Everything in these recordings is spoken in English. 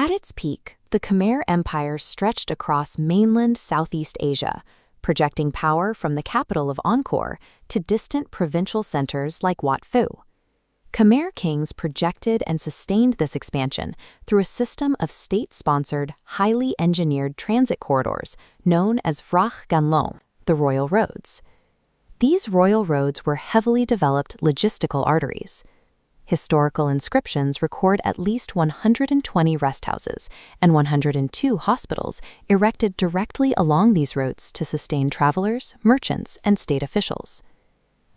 At its peak, the Khmer Empire stretched across mainland Southeast Asia, projecting power from the capital of Angkor to distant provincial centers like Wat Phu. Khmer kings projected and sustained this expansion through a system of state-sponsored, highly engineered transit corridors known as Vrach Ganlong, the royal roads. These royal roads were heavily developed logistical arteries. Historical inscriptions record at least 120 rest houses and 102 hospitals erected directly along these routes to sustain travelers, merchants, and state officials.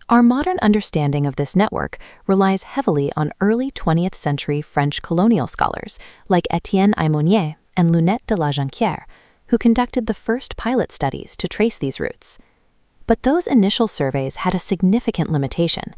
Our modern understanding of this network relies heavily on early 20th century French colonial scholars like Étienne Aymonier and Lunette de la Jonquière, who conducted the first pilot studies to trace these routes. But those initial surveys had a significant limitation.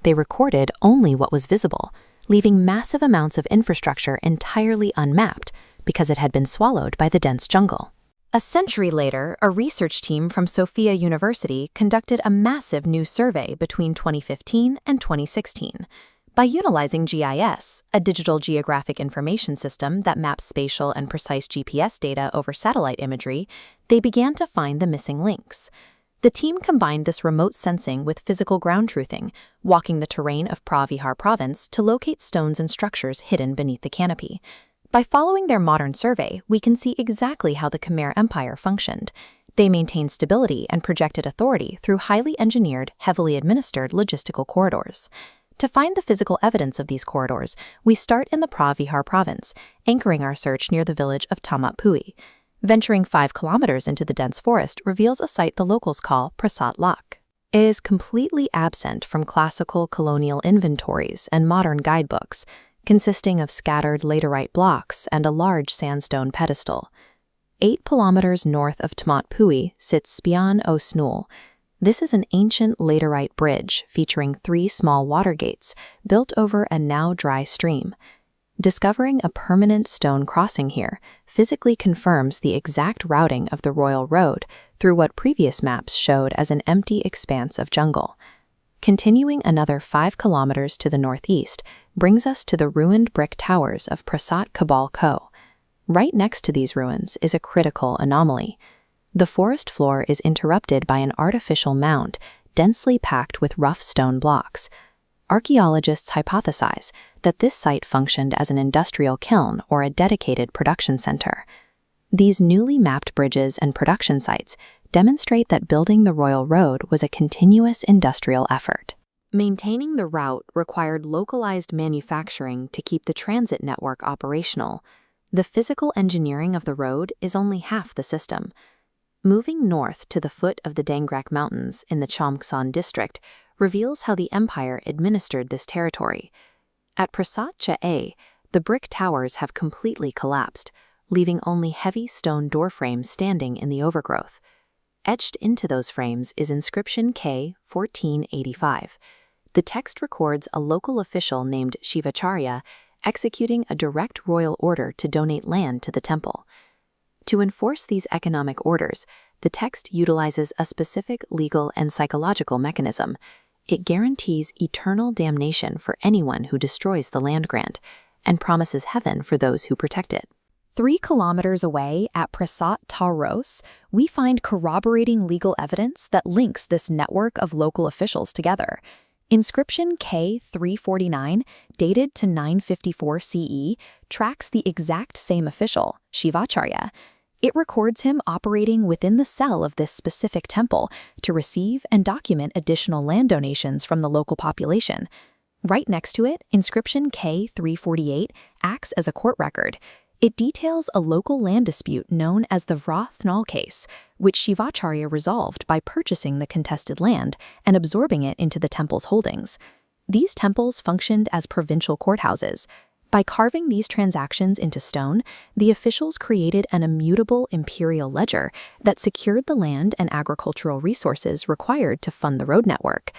They recorded only what was visible, leaving massive amounts of infrastructure entirely unmapped because it had been swallowed by the dense jungle. A century later, a research team from Sophia University conducted a massive new survey between 2015 and 2016. By utilizing GIS, a digital geographic information system that maps spatial and precise GPS data over satellite imagery, they began to find the missing links. The team combined this remote sensing with physical ground truthing, walking the terrain of Pra-Vihar province to locate stones and structures hidden beneath the canopy. By following their modern survey, we can see exactly how the Khmer Empire functioned. They maintained stability and projected authority through highly engineered, heavily administered logistical corridors. To find the physical evidence of these corridors, we start in the Pra-Vihar province, anchoring our search near the village of Tamat Pui. Venturing 5 kilometers into the dense forest reveals a site the locals call Prasat Lak. It is completely absent from classical colonial inventories and modern guidebooks, consisting of scattered laterite blocks and a large sandstone pedestal. 8 kilometers north of Tamat Pui sits Spian o Snul. This is an ancient laterite bridge featuring 3 small water gates built over a now dry stream. Discovering a permanent stone crossing here physically confirms the exact routing of the royal road through what previous maps showed as an empty expanse of jungle. Continuing another 5 kilometers to the northeast brings us to the ruined brick towers of Prasat Kabal Ko. Right next to these ruins is a critical anomaly. The forest floor is interrupted by an artificial mound densely packed with rough stone blocks. Archaeologists hypothesize that this site functioned as an industrial kiln or a dedicated production center. These newly mapped bridges and production sites demonstrate that building the royal road was a continuous industrial effort. Maintaining the route required localized manufacturing to keep the transit network operational. The physical engineering of the road is only half the system. Moving north to the foot of the Dangrek Mountains in the Chomksan district reveals how the empire administered this territory. At Prasat Cha-A, the brick towers have completely collapsed, leaving only heavy stone doorframes standing in the overgrowth. Etched into those frames is inscription K 1485. The text records a local official named Shivacharya executing a direct royal order to donate land to the temple. To enforce these economic orders, the text utilizes a specific legal and psychological mechanism. It guarantees eternal damnation for anyone who destroys the land grant and promises heaven for those who protect it. 3 kilometers away at Prasat Taros, we find corroborating legal evidence that links this network of local officials together. Inscription K 349, dated to 954 CE, tracks the exact same official, Shivacharya. It records him operating within the cell of this specific temple to receive and document additional land donations from the local population. Right next to it, inscription K 348 acts as a court record. It details a local land dispute known as the Vrathnal case, which Shivacharya resolved by purchasing the contested land and absorbing it into the temple's holdings. These temples functioned as provincial courthouses. By carving these transactions into stone, the officials created an immutable imperial ledger that secured the land and agricultural resources required to fund the road network.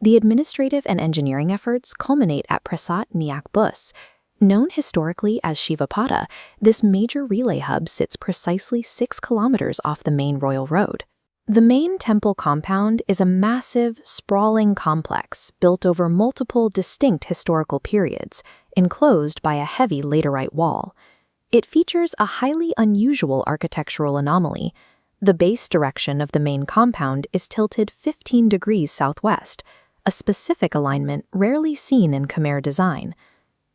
The administrative and engineering efforts culminate at Prasat Niak Bus. Known historically as Shivapada, this major relay hub sits precisely 6 kilometers off the main royal road. The main temple compound is a massive, sprawling complex built over multiple distinct historical periods, enclosed by a heavy laterite wall. It features a highly unusual architectural anomaly. The base direction of the main compound is tilted 15 degrees southwest, a specific alignment rarely seen in Khmer design.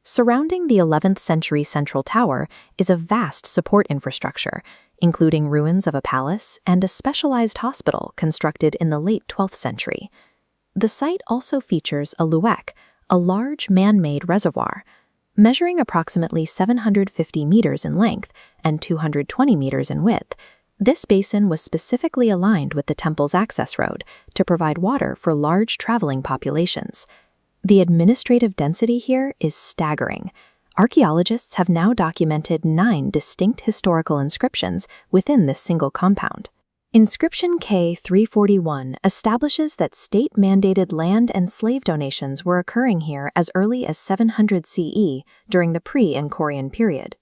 Surrounding the 11th century central tower is a vast support infrastructure, including ruins of a palace and a specialized hospital constructed in the late 12th century. The site also features a luek, a large man-made reservoir. Measuring approximately 750 meters in length and 220 meters in width, this basin was specifically aligned with the temple's access road to provide water for large traveling populations. The administrative density here is staggering. Archaeologists have now documented 9 distinct historical inscriptions within this single compound. Inscription K341 establishes that state-mandated land and slave donations were occurring here as early as 700 CE during the pre-Angkorian period.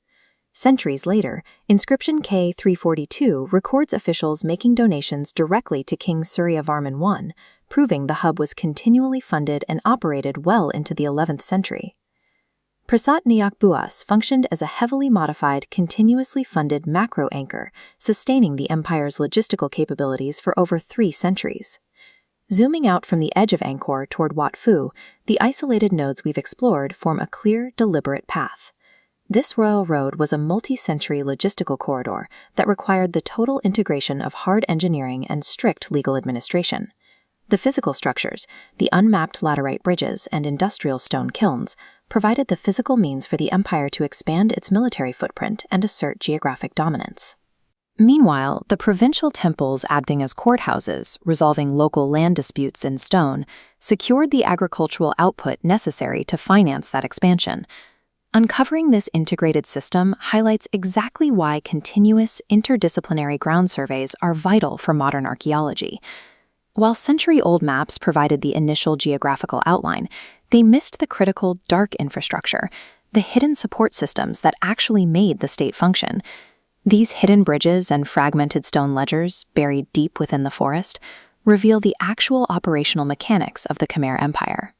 Centuries later, inscription K342 records officials making donations directly to King Suryavarman I, proving the hub was continually funded and operated well into the 11th century. Prasat Nayak Buas functioned as a heavily modified, continuously funded macro anchor, sustaining the empire's logistical capabilities for over 3 centuries. Zooming out from the edge of Angkor toward Wat Phu, the isolated nodes we've explored form a clear, deliberate path. This royal road was a multi-century logistical corridor that required the total integration of hard engineering and strict legal administration. The physical structures, the unmapped laterite bridges and industrial stone kilns, provided the physical means for the empire to expand its military footprint and assert geographic dominance. Meanwhile, the provincial temples acting as courthouses, resolving local land disputes in stone, secured the agricultural output necessary to finance that expansion. Uncovering this integrated system highlights exactly why continuous interdisciplinary ground surveys are vital for modern archaeology. While century-old maps provided the initial geographical outline, they missed the critical dark infrastructure, the hidden support systems that actually made the state function. These hidden bridges and fragmented stone ledgers, buried deep within the forest, reveal the actual operational mechanics of the Khmer Empire.